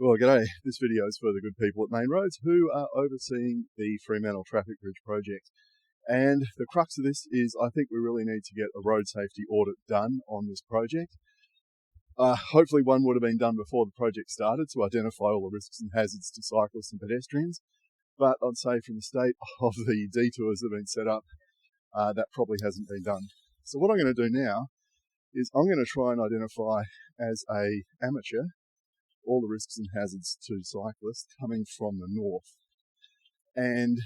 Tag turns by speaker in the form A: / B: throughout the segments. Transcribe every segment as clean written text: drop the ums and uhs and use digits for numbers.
A: Well, g'day. This video is for the good people at Main Roads who are overseeing the Fremantle Traffic Bridge project. And the crux of this is I think we really need to get a road safety audit done on this project. Hopefully one would have been done before the project started to identify all the risks and hazards to cyclists and pedestrians. But I'd say from the state of the detours that have been set up, that probably hasn't been done. So what I'm going to do now is I'm going to try and identify as an amateur all the risks and hazards to cyclists coming from the north. And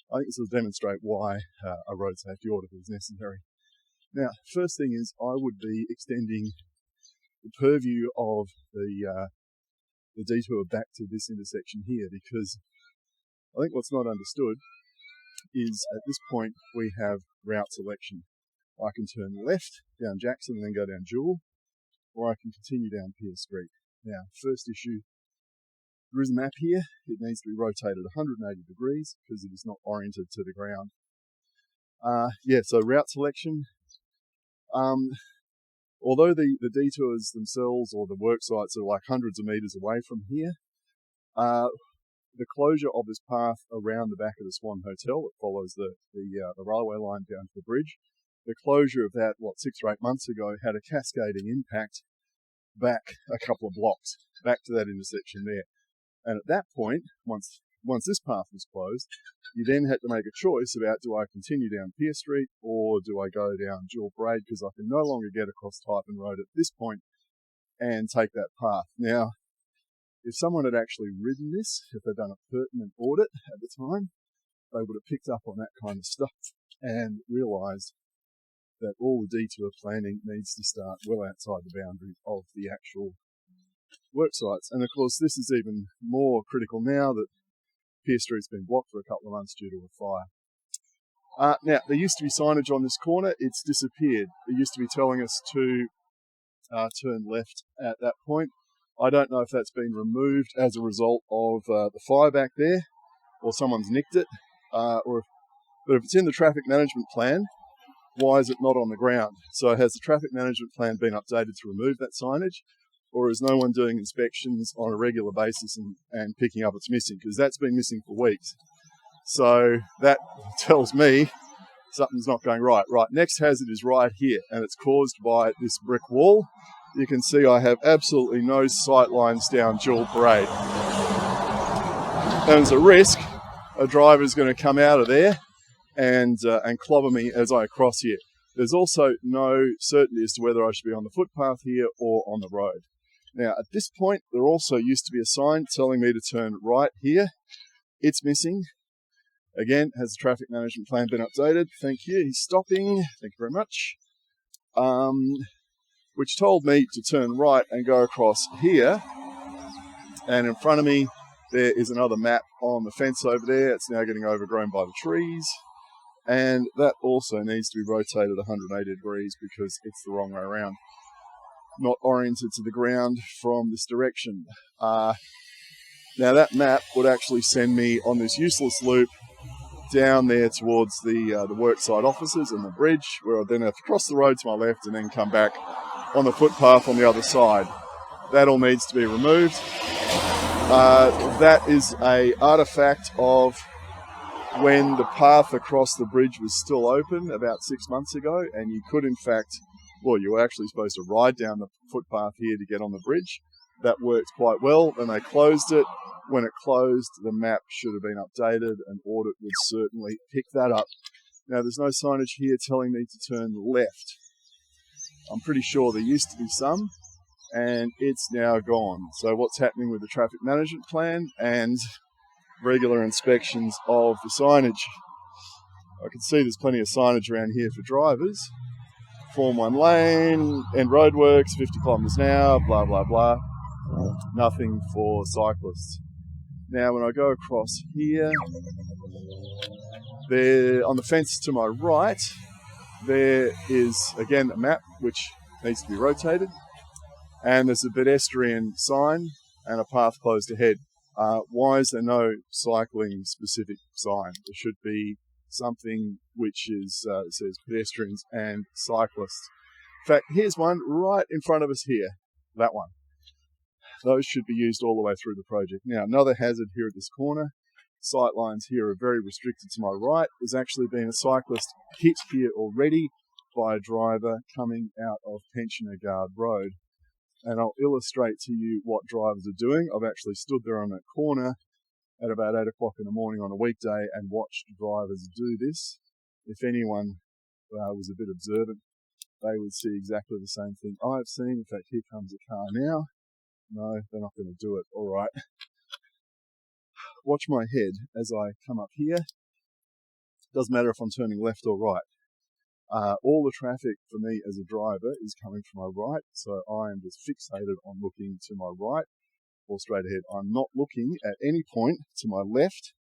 A: I think this will demonstrate why a road safety audit is necessary. Now, first thing is I would be extending the purview of the detour back to this intersection here, because I think what's not understood is at this point we have route selection. I can turn left down Jackson and then go down Jewel, or I can continue down Pierce Street. Now, first issue, there is a map here. It needs to be rotated 180 degrees because it is not oriented to the ground. So route selection. Although the detours themselves or the work sites are like hundreds of metres away from here, the closure of this path around the back of the Swan Hotel that follows the railway line down to the bridge, the closure of that, 6 or 8 months ago, had a cascading impact back a couple of blocks, back to that intersection there. And at that point, once this path was closed, you then had to make a choice about, do I continue down Pierce Street or do I go down Jewel Parade, because I can no longer get across Typhon Road at this point and take that path. Now, if someone had actually ridden this, if they'd done a pertinent audit at the time, they would have picked up on that kind of stuff and realised that all the detour planning needs to start well outside the boundaries of the actual work sites. And of course, this is even more critical now that Pierce Street's been blocked for a couple of months due to a fire. Now, there used to be signage on this corner. It's disappeared. It used to be telling us to turn left at that point. I don't know if that's been removed as a result of the fire back there, or someone's nicked it, but if it's in the traffic management plan, why is it not on the ground? So has the traffic management plan been updated to remove that signage, or is no one doing inspections on a regular basis and picking up it's missing? Because that's been missing for weeks. So that tells me something's not going right. Right, next hazard is right here, and it's caused by this brick wall. You can see I have absolutely no sight lines down Jewel Parade. There's a risk a driver's going to come out of there and clobber me as I cross here. There's also no certainty as to whether I should be on the footpath here or on the road. Now, at this point, there also used to be a sign telling me to turn right here. It's missing. Again, has the traffic management plan been updated? Thank you. He's stopping. Thank you very much. Which told me to turn right and go across here. And in front of me, there is another map on the fence over there. It's now getting overgrown by the trees. And that also needs to be rotated 180 degrees because it's the wrong way around. Not oriented to the ground from this direction. Now that map would actually send me on this useless loop down there towards the worksite offices and the bridge, where I then have to cross the road to my left and then come back on the footpath on the other side. That all needs to be removed. That is an artifact of when the path across the bridge was still open about 6 months ago, and you could in fact, you were actually supposed to ride down the footpath here to get on the bridge. That worked quite well. Then they closed it. When it closed, the map should have been updated. An audit would certainly pick that up. Now, there's no signage here telling me to turn left. I'm pretty sure there used to be some, and it's now gone. So what's happening with the traffic management plan and regular inspections of the signage? I can see there's plenty of signage around here for drivers. Form 1 lane, end roadworks, 50 kilometres an hour, blah, blah, blah. Nothing for cyclists. Now, when I go across here, there on the fence to my right, there is, again, a map which needs to be rotated. And there's a pedestrian sign and a path closed ahead. Why is there no cycling specific sign? There should be something which is says pedestrians and cyclists. In fact, here's one right in front of us here, that one. those should be used all the way through the project. Now, another hazard here at this corner, sight lines here are very restricted to my right. There's actually been a cyclist hit here already by a driver coming out of Pensioner Guard Road. And I'll illustrate to you what drivers are doing. I've actually stood there on that corner at about 8 o'clock in the morning on a weekday and watched drivers do this. If anyone was a bit observant, they would see exactly the same thing I've seen. In fact, here comes a car now. No, they're not going to do it. All right. Watch my head as I come up here. Doesn't matter if I'm turning left or right. All the traffic for me as a driver is coming from my right, so I am just fixated on looking to my right or straight ahead. I'm not looking at any point to my left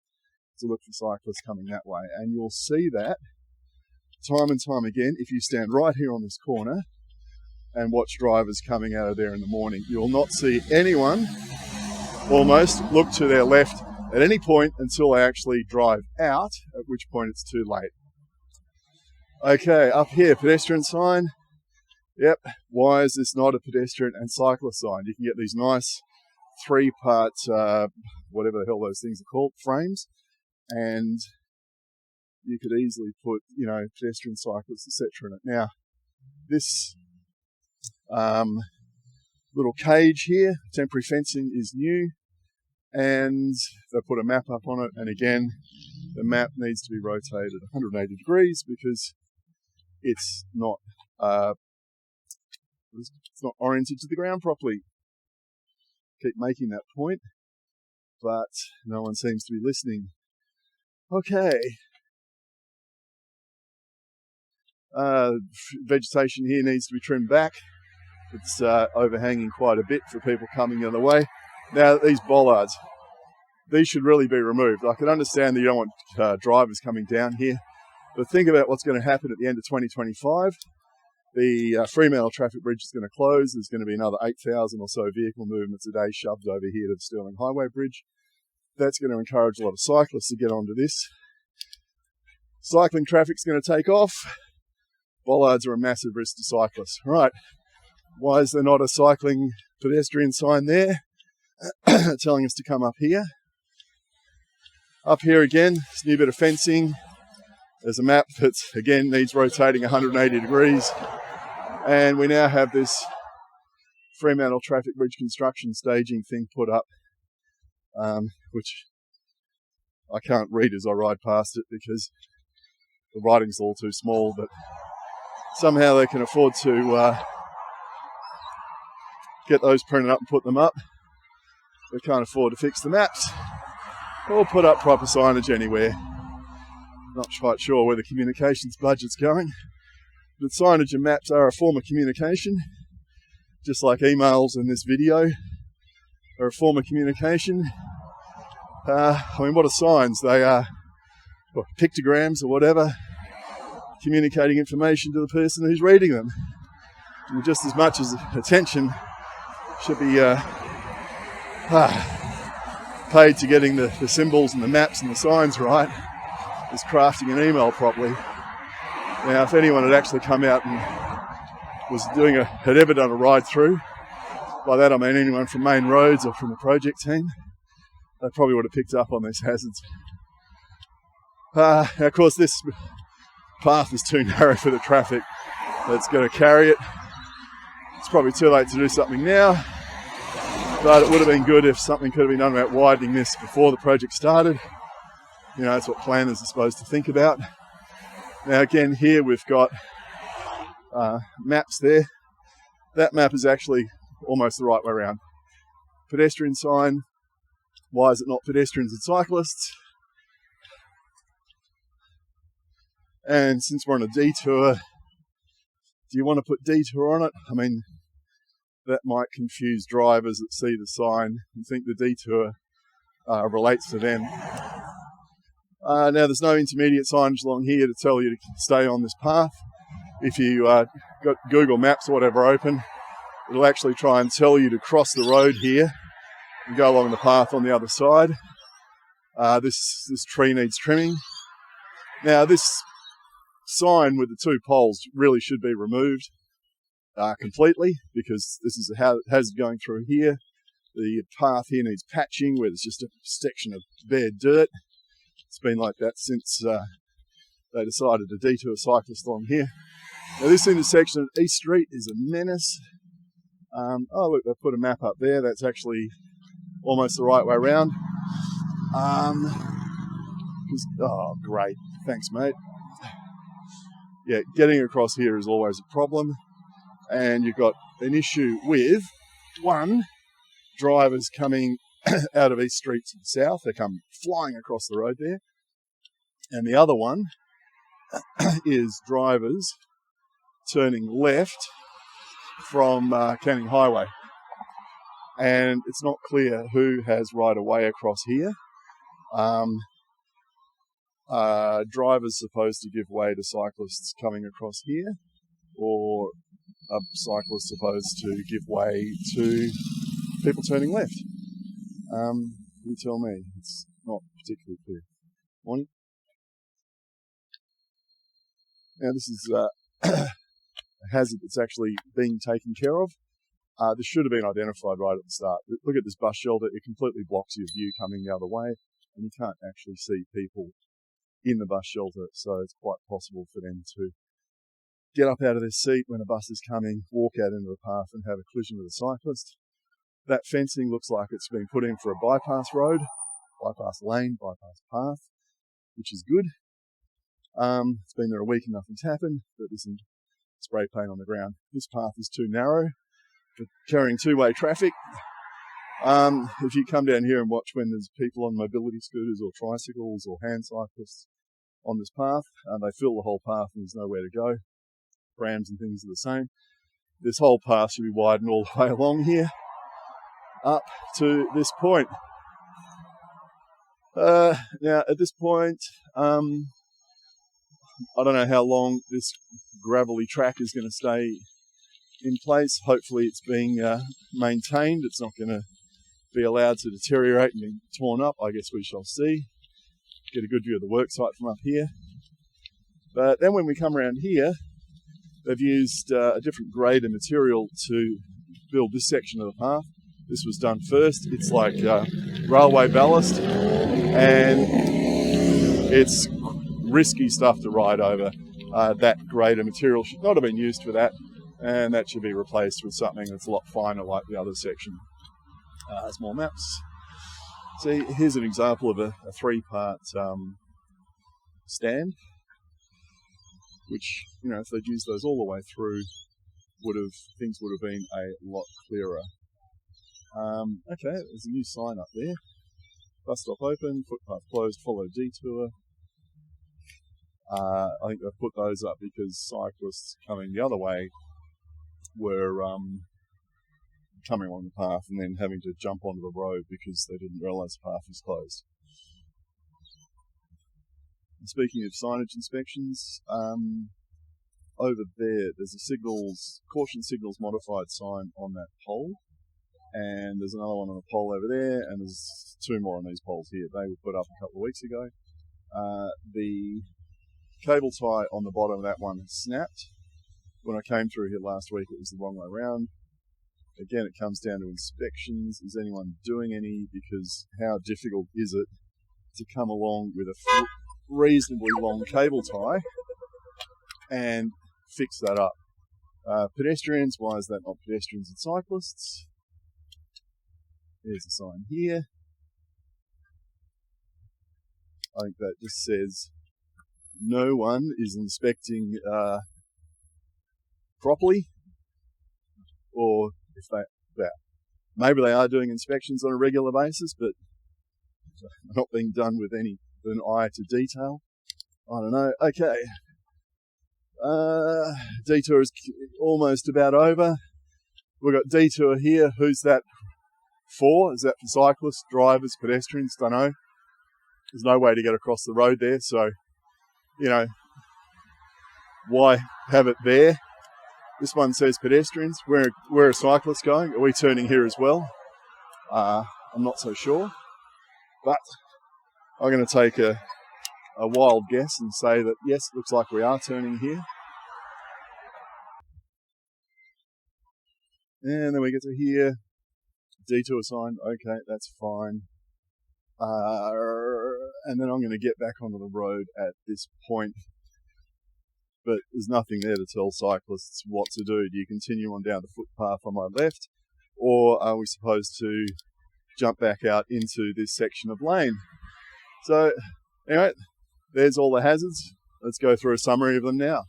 A: to look for cyclists coming that way. And you'll see that time and time again if you stand right here on this corner and watch drivers coming out of there in the morning. You will not see anyone almost look to their left at any point until they actually drive out, at which point it's too late. Okay, up here, pedestrian sign. Yep, why is this not a pedestrian and cyclist sign? You can get these nice 3-part, whatever the hell those things are called, frames, and you could easily put, pedestrian, cyclists, etc. in it. Now, this little cage here, temporary fencing, is new, and they put a map up on it, and again, the map needs to be rotated 180 degrees because it's not oriented to the ground properly. Keep making that point, but no one seems to be listening. Okay. Vegetation here needs to be trimmed back. It's overhanging quite a bit for people coming the other way. Now, these bollards, these should really be removed. I can understand that you don't want drivers coming down here, but think about what's going to happen at the end of 2025. The Fremantle traffic bridge is going to close. There's going to be another 8,000 or so vehicle movements a day shoved over here to the Stirling Highway Bridge. That's going to encourage a lot of cyclists to get onto this. Cycling traffic's going to take off. Bollards are a massive risk to cyclists. Right, why is there not a cycling pedestrian sign there telling us to come up here? Up here again, this new bit of fencing. There's a map that, again, needs rotating 180 degrees. And we now have this Fremantle traffic bridge construction staging thing put up, which I can't read as I ride past it because the writing's all too small, but somehow they can afford to get those printed up and put them up. They can't afford to fix the maps or put up proper signage anywhere. Not quite sure where the communications budget's going, but signage and maps are a form of communication, just like emails and this video are a form of communication. What are signs? They are pictograms or whatever, communicating information to the person who's reading them. And just as much as attention should be paid to getting the symbols and the maps and the signs right, is crafting an email properly. Now, if anyone had actually come out and had ever done a ride through, by that I mean anyone from Main Roads or from the project team, they probably would have picked up on these hazards. Now, of course, this path is too narrow for the traffic that's going to carry it. It's probably too late to do something now, but it would have been good if something could have been done about widening this before the project started. That's what planners are supposed to think about. Now again, here we've got maps there. That map is actually almost the right way around. Pedestrian sign, why is it not pedestrians and cyclists? And since we're on a detour, do you want to put detour on it? I mean, that might confuse drivers that see the sign and think the detour relates to them. Now, there's no intermediate signage along here to tell you to stay on this path. If you got Google Maps or whatever open, it'll actually try and tell you to cross the road here and go along the path on the other side. This tree needs trimming. Now, this sign with the 2 poles really should be removed completely because this is a hazard going through here. The path here needs patching where there's just a section of bare dirt. It's been like that since they decided to detour cyclists along here. Now this intersection of East Street is a menace. Oh look, they've put a map up there. That's actually almost the right way around. Oh, great. Thanks, mate. Yeah, getting across here is always a problem. And you've got an issue with, one, drivers coming out of East Street to the south. They come flying across the road there. And the other one is drivers turning left from Canning Highway. And it's not clear who has right of way across here. Drivers supposed to give way to cyclists coming across here, or a cyclist supposed to give way to people turning left. You tell me. It's not particularly clear. Morning. Now this is a hazard that's actually being taken care of. This should have been identified right at the start. Look at this bus shelter. It completely blocks your view coming the other way, and you can't actually see people in the bus shelter, so it's quite possible for them to get up out of their seat when a bus is coming, walk out into the path and have a collision with a cyclist. That fencing looks like it's been put in for a bypass road, bypass lane, bypass path, which is good. It's been there a week and nothing's happened, but there's some spray paint on the ground. This path is too narrow for carrying two-way traffic. If you come down here and watch when there's people on mobility scooters or tricycles or hand cyclists on this path, they fill the whole path and there's nowhere to go. Prams and things are the same. This whole path should be widened all the way along here, up to this point. Now, at this point, I don't know how long this gravelly track is going to stay in place. Hopefully it's being maintained. It's not going to be allowed to deteriorate and be torn up. I guess we shall see. Get a good view of the worksite from up here. But then when we come around here, they've used a different grade of material to build this section of the path. This was done first. It's like railway ballast, and it's risky stuff to ride over. That grade of material should not have been used for that, and that should be replaced with something that's a lot finer like the other section. Small maps. See, here's an example of a three-part stand, which, you know, if they'd used those all the way through, things would have been a lot clearer. Okay, there's a new sign up there. Bus stop open, footpath closed, follow detour. I think they've put those up because cyclists coming the other way were coming along the path and then having to jump onto the road because they didn't realise the path was closed. And speaking of signage inspections, over there's a caution signals modified sign on that pole, and there's another one on the pole over there, and there's two more on these poles here. They were put up a couple of weeks ago. The cable tie on the bottom of that one snapped. When I came through here last week, it was the wrong way around. Again, it comes down to inspections. Is anyone doing any? Because how difficult is it to come along with a reasonably long cable tie and fix that up? Pedestrians, why is that not pedestrians and cyclists? There's a sign here. I think that just says no one is inspecting properly, or if maybe they are doing inspections on a regular basis, but not being done with an eye to detail. I don't know. Okay. Detour is almost about over. We've got detour here. Who's that for? Is that for cyclists, drivers, pedestrians? Don't know. There's no way to get across the road there, so, you know, why have it there? This one says pedestrians. Where are cyclists going? Are we turning here as well? I'm not so sure. But I'm going to take a wild guess and say that, yes, it looks like we are turning here. And then we get to here. detour sign, okay, that's fine. And then I'm going to get back onto the road at this point, but there's nothing there to tell cyclists what to do. Do you continue on down the footpath on my left, or are we supposed to jump back out into this section of lane? So anyway, there's all the hazards. Let's go through a summary of them now.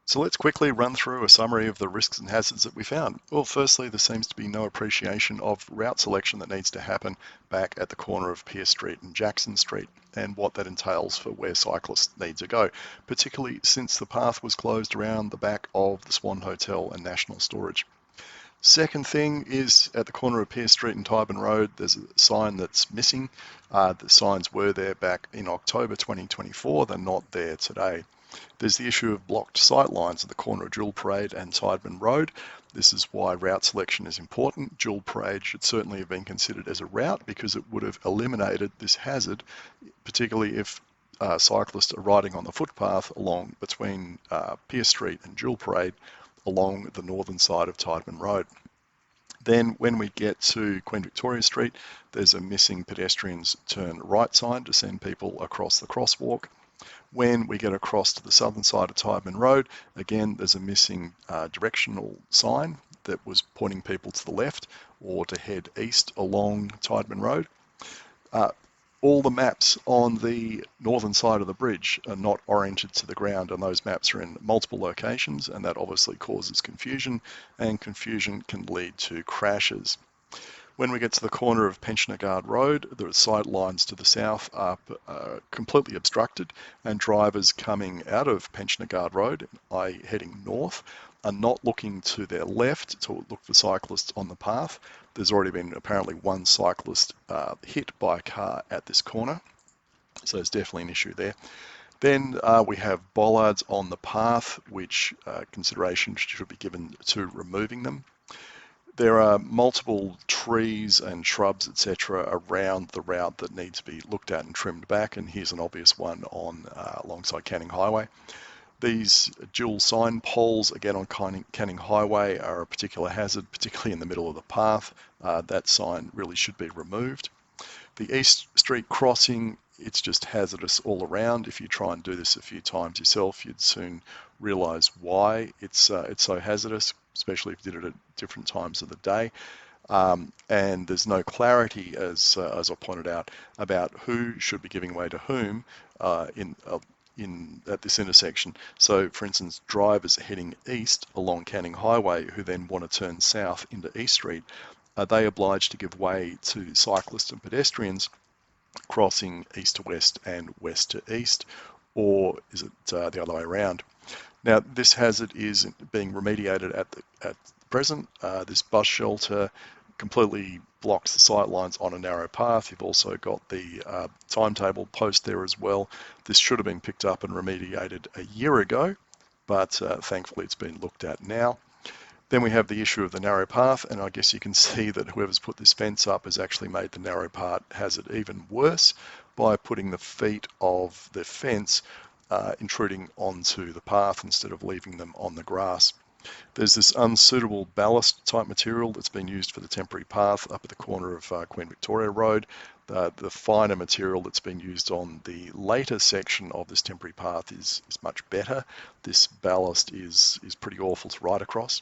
B: So let's quickly run through a summary of the risks and hazards that we found. Well, firstly, there seems to be no appreciation of route selection that needs to happen back at the corner of Pierce Street and Jackson Street, and what that entails for where cyclists need to go, particularly since the path was closed around the back of the Swan Hotel and National Storage. Second thing is at the corner of Pierce Street and Tyburn Road, there's a sign that's missing. The signs were there back in October 2024, they're not there today. There's the issue of blocked sight lines at the corner of Jewel Parade and Tyburn Road. This is why route selection is important. Jewel Parade should certainly have been considered as a route because it would have eliminated this hazard, particularly if cyclists are riding on the footpath along between Pierce Street and Jewel Parade along the northern side of Tyburn Road. Then when we get to Queen Victoria Street, there's a missing pedestrians turn right sign to send people across the crosswalk. When we get across to the southern side of Tyburn Road, again, there's a missing directional sign that was pointing people to the left or to head east along Tyburn Road. All the maps on the northern side of the bridge are not oriented to the ground, and those maps are in multiple locations, and that obviously causes confusion, and confusion can lead to crashes. When we get to the corner of Pensioner Guard Road, the sight lines to the south are completely obstructed, and drivers coming out of Pensioner Guard Road, i.e. heading north, are not looking to their left to look for cyclists on the path. There's already been apparently one cyclist hit by a car at this corner, so there's definitely an issue there. Then we have bollards on the path, which consideration should be given to removing them. There are multiple trees and shrubs, etc., around the route that need to be looked at and trimmed back, and here's an obvious one on alongside Canning Highway. These dual sign poles, again on Canning Highway, are a particular hazard, particularly in the middle of the path. That sign really should be removed. The East Street crossing, it's just hazardous all around. If you try and do this a few times yourself, you'd soon realise why it's so hazardous, especially if you did it at different times of the day. And there's no clarity, as I pointed out, about who should be giving way to whom at this intersection. So, for instance, drivers heading east along Canning Highway who then want to turn south into East Street, are they obliged to give way to cyclists and pedestrians crossing east to west and west to east, or is it the other way around? Now, this hazard is being remediated at present. This bus shelter completely blocks the sight lines on a narrow path. You've also got the timetable post there as well. This should have been picked up and remediated a year ago, but thankfully it's been looked at now. Then we have the issue of the narrow path, and I guess you can see that whoever's put this fence up has actually made the narrow part hazard even worse by putting the feet of the fence intruding onto the path instead of leaving them on the grass. There's this unsuitable ballast type material that's been used for the temporary path up at the corner of Queen Victoria Road. The finer material that's been used on the later section of this temporary path is much better. This ballast is pretty awful to ride across.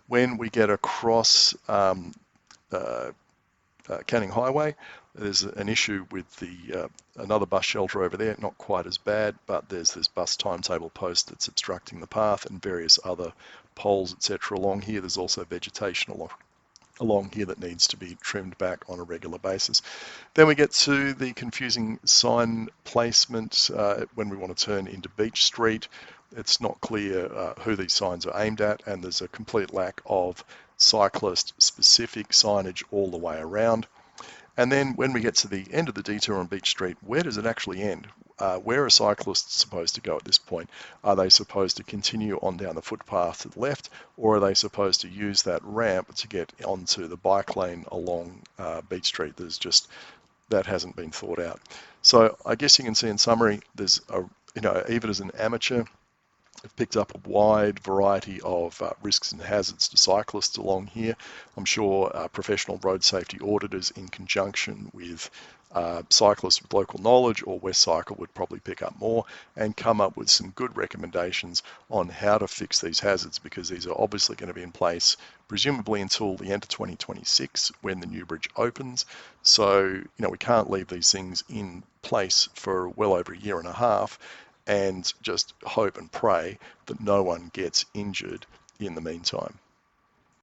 B: When we get across Canning Highway, there's an issue with the another bus shelter over there, not quite as bad, but there's this bus timetable post that's obstructing the path and various other poles, etc. along here. There's also vegetation along here that needs to be trimmed back on a regular basis. Then we get to the confusing sign placement when we want to turn into Beach Street. It's not clear who these signs are aimed at, and there's a complete lack of cyclist-specific signage all the way around. And then when we get to the end of the detour on Beach Street, where does it actually end? Where are cyclists supposed to go at this point? Are they supposed to continue on down the footpath to the left, or are they supposed to use that ramp to get onto the bike lane along Beach Street? That hasn't been thought out. So I guess you can see in summary, there's even as an amateur, I've picked up a wide variety of risks and hazards to cyclists along here. I'm sure professional road safety auditors in conjunction with cyclists with local knowledge or West Cycle would probably pick up more and come up with some good recommendations on how to fix these hazards, because these are obviously going to be in place presumably until the end of 2026 when the new bridge opens. So, we can't leave these things in place for well over a year and a half and just hope and pray that no one gets injured in the meantime.